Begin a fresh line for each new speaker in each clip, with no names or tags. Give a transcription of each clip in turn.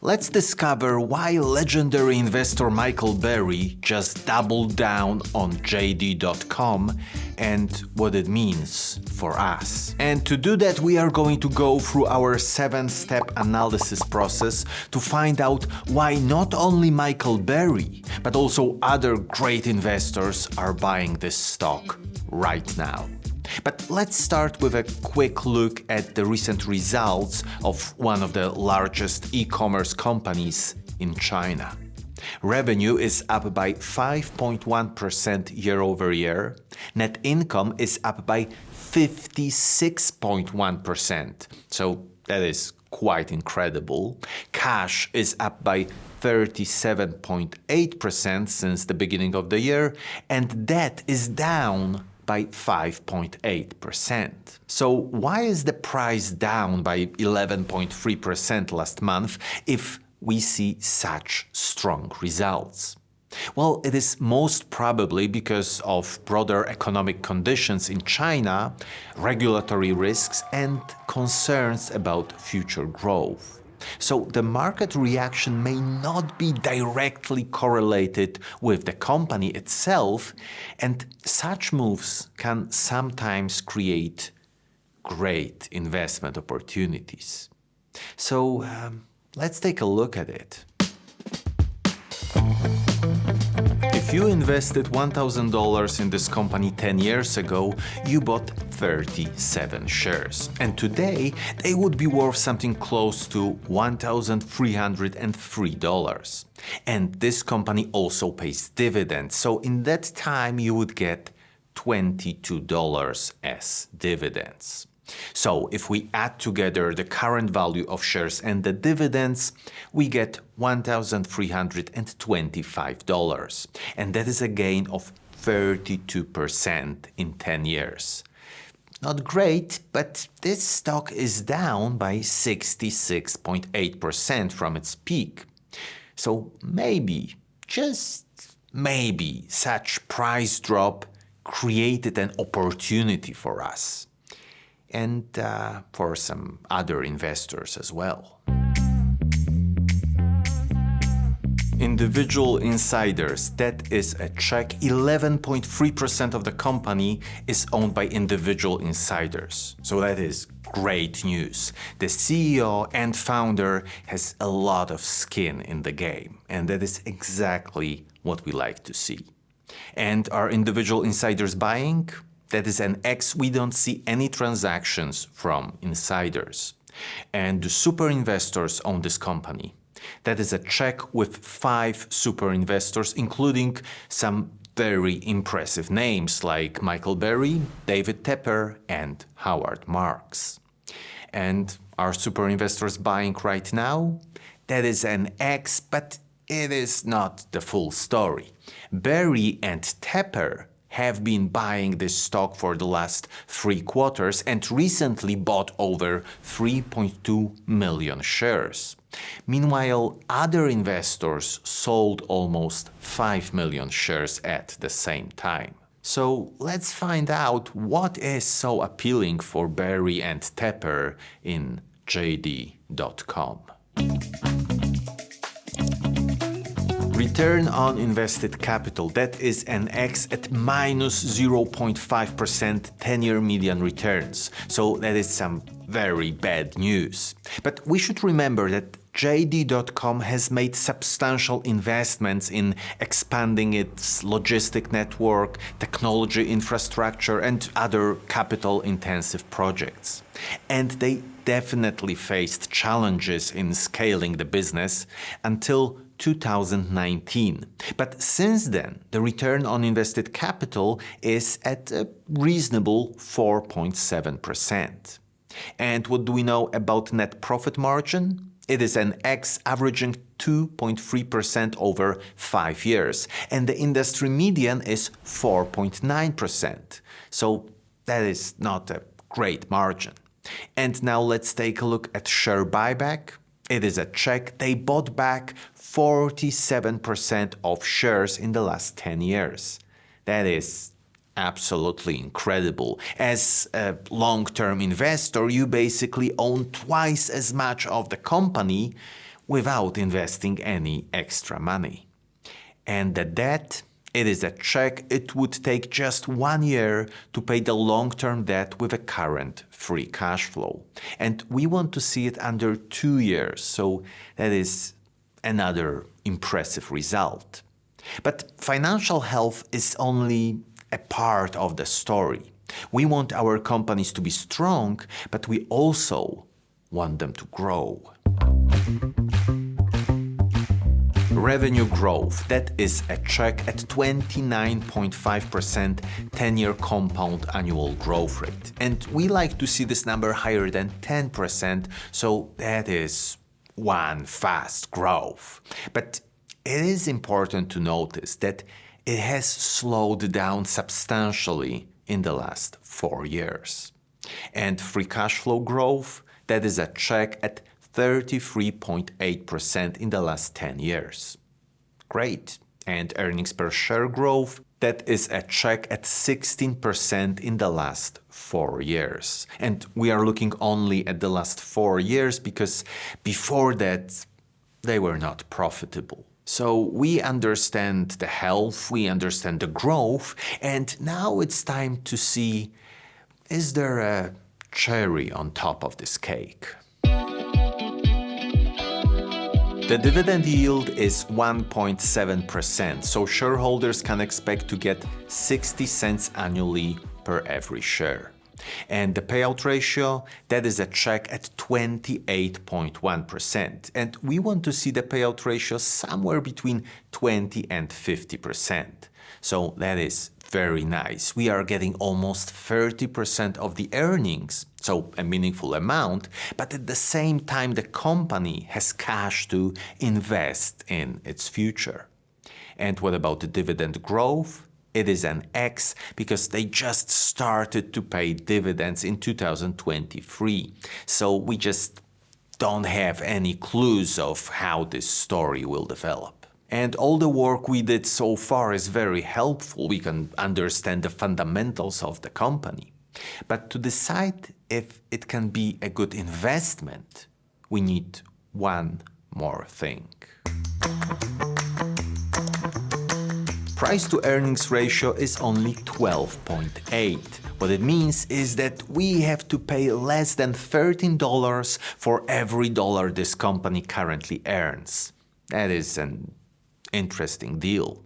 Let's discover why legendary investor Michael Burry just doubled down on JD.com and what it means for us. And to do that, we are going to go through our 7-step analysis process to find out why not only Michael Burry, but also other great investors are buying this stock right now. But let's start with a quick look at the recent results of one of the largest e-commerce companies in China. Revenue is up by 5.1% year over year. Net income is up by 56.1%. So that is quite incredible. Cash is up by 37.8% since the beginning of the year, and debt is down by 5.8%. So why is the price down by 11.3% last month if we see such strong results? Well, it is most probably because of broader economic conditions in China, regulatory risks, and concerns about future growth. So the market reaction may not be directly correlated with the company itself, and such moves can sometimes create great investment opportunities. So let's take a look at it. If you invested $1,000 in this company 10 years ago, you bought 37 shares. And today, they would be worth something close to $1,303. And this company also pays dividends. So in that time, you would get $22 as dividends. So if we add together the current value of shares and the dividends, we get $1,325. And that is a gain of 32% in 10 years. Not great, but this stock is down by 66.8% from its peak. So maybe, just maybe, such price drop created an opportunity for us. And for some other investors as well. Individual insiders, that is a check. 11.3% of the company is owned by individual insiders. So that is great news. The CEO and founder has a lot of skin in the game, and that is exactly what we like to see. And are individual insiders buying? That is an X. We don't see any transactions from insiders. And the super investors own this company. That is a check with 5 super investors, including some very impressive names like Michael Burry, David Tepper, and Howard Marks. And are super investors buying right now? That is an X, but it is not the full story. Burry and Tepper have been buying this stock for the last 3 quarters and recently bought over 3.2 million shares. Meanwhile, other investors sold almost 5 million shares at the same time. So let's find out what is so appealing for Burry and Tepper in JD.com. Return on invested capital, that is an X at minus 0.5% 10-year median returns. So that is some very bad news. But we should remember that JD.com has made substantial investments in expanding its logistic network, technology infrastructure, and other capital-intensive projects. And they definitely faced challenges in scaling the business until 2019. But since then, the return on invested capital is at a reasonable 4.7%. And what do we know about net profit margin? It is an X averaging 2.3% over 5 years, and the industry median is 4.9%. So that is not a great margin. And now let's take a look at share buyback. It is a check. They bought back 47% of shares in the last 10 years. That is absolutely incredible. As a long-term investor, you basically own twice as much of the company without investing any extra money. And the debt, it is a check. It would take just 1 year to pay the long-term debt with a current free cash flow. And we want to see it under 2 years, so that is another impressive result. But financial health is only a part of the story. We want our companies to be strong, but we also want them to grow. Revenue growth, that is a check at 29.5% 10-year compound annual growth rate. And we like to see this number higher than 10%, so that is one fast growth. But it is important to notice that it has slowed down substantially in the last 4 years. And free cash flow growth, that is a check at 33.8% in the last 10 years. Great. And earnings per share growth, that is a check at 16% in the last 4 years. And we are looking only at the last 4 years because before that, they were not profitable. So we understand the health, we understand the growth, and now it's time to see, is there a cherry on top of this cake? The dividend yield is 1.7%, so shareholders can expect to get 60 cents annually per every share. And the payout ratio, that is a check at 28.1%. And we want to see the payout ratio somewhere between 20 and 50%. So that is very nice. We are getting almost 30% of the earnings, so a meaningful amount, but at the same time the company has cash to invest in its future. And what about the dividend growth? It is an X because they just started to pay dividends in 2023. So we just don't have any clues of how this story will develop. And all the work we did so far is very helpful. We can understand the fundamentals of the company. But to decide if it can be a good investment, we need one more thing. Price to earnings ratio is only 12.8. What it means is that we have to pay less than $13 for every dollar this company currently earns. That is an interesting deal.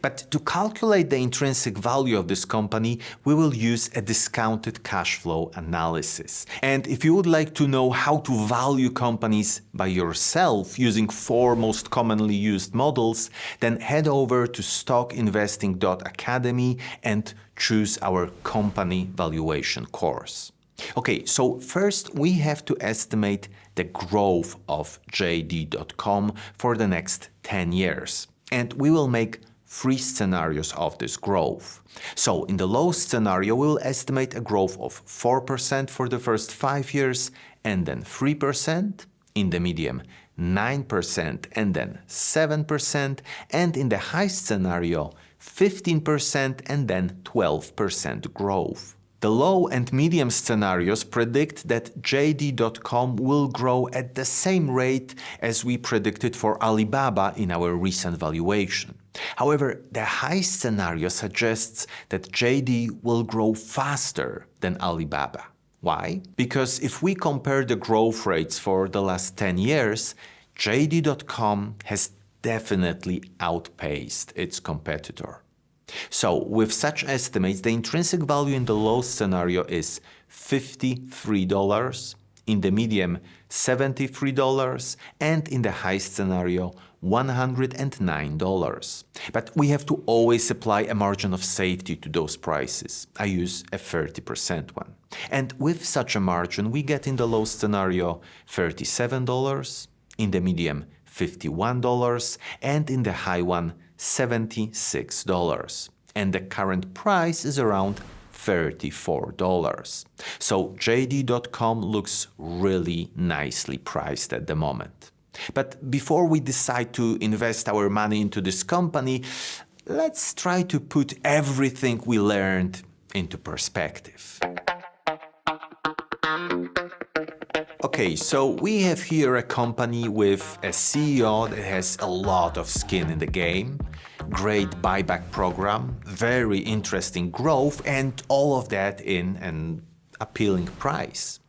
But to calculate the intrinsic value of this company, we will use a discounted cash flow analysis. And if you would like to know how to value companies by yourself using 4 most commonly used models, then head over to stockinvesting.academy and choose our company valuation course. Okay, so first we have to estimate the growth of JD.com for the next 10 years. And we will make 3 scenarios of this growth. So in the low scenario, we'll estimate a growth of 4% for the first 5 years and then 3%, in the medium 9% and then 7%, and in the high scenario 15% and then 12% growth. The low and medium scenarios predict that JD.com will grow at the same rate as we predicted for Alibaba in our recent valuation. However, the high scenario suggests that JD will grow faster than Alibaba. Why? Because if we compare the growth rates for the last 10 years, JD.com has definitely outpaced its competitor. So, with such estimates, the intrinsic value in the low scenario is $53, in the medium $73, and in the high scenario $109. But we have to always apply a margin of safety to those prices. I use a 30% one. And with such a margin, we get in the low scenario $37, in the medium $51, and in the high one $76. And the current price is around $34. So JD.com looks really nicely priced at the moment. But before we decide to invest our money into this company, let's try to put everything we learned into perspective. Okay, so we have here a company with a CEO that has a lot of skin in the game, great buyback program, very interesting growth, and all of that in an appealing price.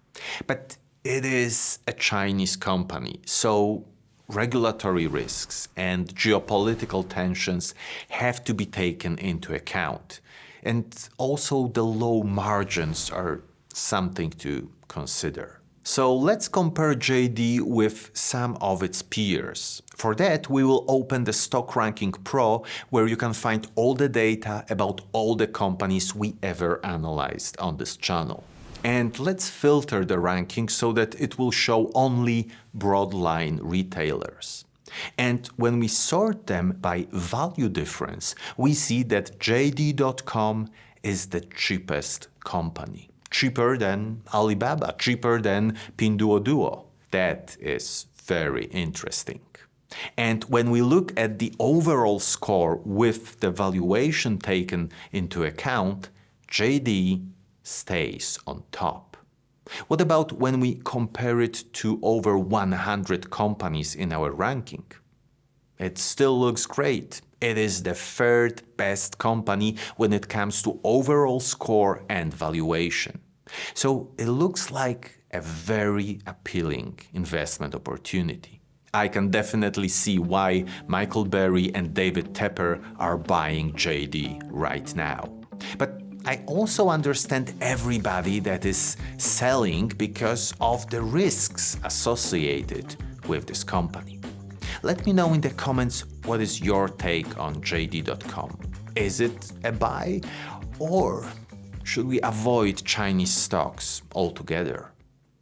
But it is a Chinese company, so regulatory risks and geopolitical tensions have to be taken into account. And also the low margins are something to consider. So let's compare JD with some of its peers. For that, we will open the Stock Ranking Pro, where you can find all the data about all the companies we ever analyzed on this channel. And let's filter the ranking so that it will show only broadline retailers. And when we sort them by value difference, we see that JD.com is the cheapest company. Cheaper than Alibaba, cheaper than Pinduoduo. That is very interesting. And when we look at the overall score with the valuation taken into account, JD stays on top. What about when we compare it to over 100 companies in our ranking? It still looks great. It is the third best company when it comes to overall score and valuation. So it looks like a very appealing investment opportunity. I can definitely see why Michael Burry and David Tepper are buying JD right now. But I also understand everybody that is selling because of the risks associated with this company. Let me know in the comments what is your take on JD.com. Is it a buy, or should we avoid Chinese stocks altogether?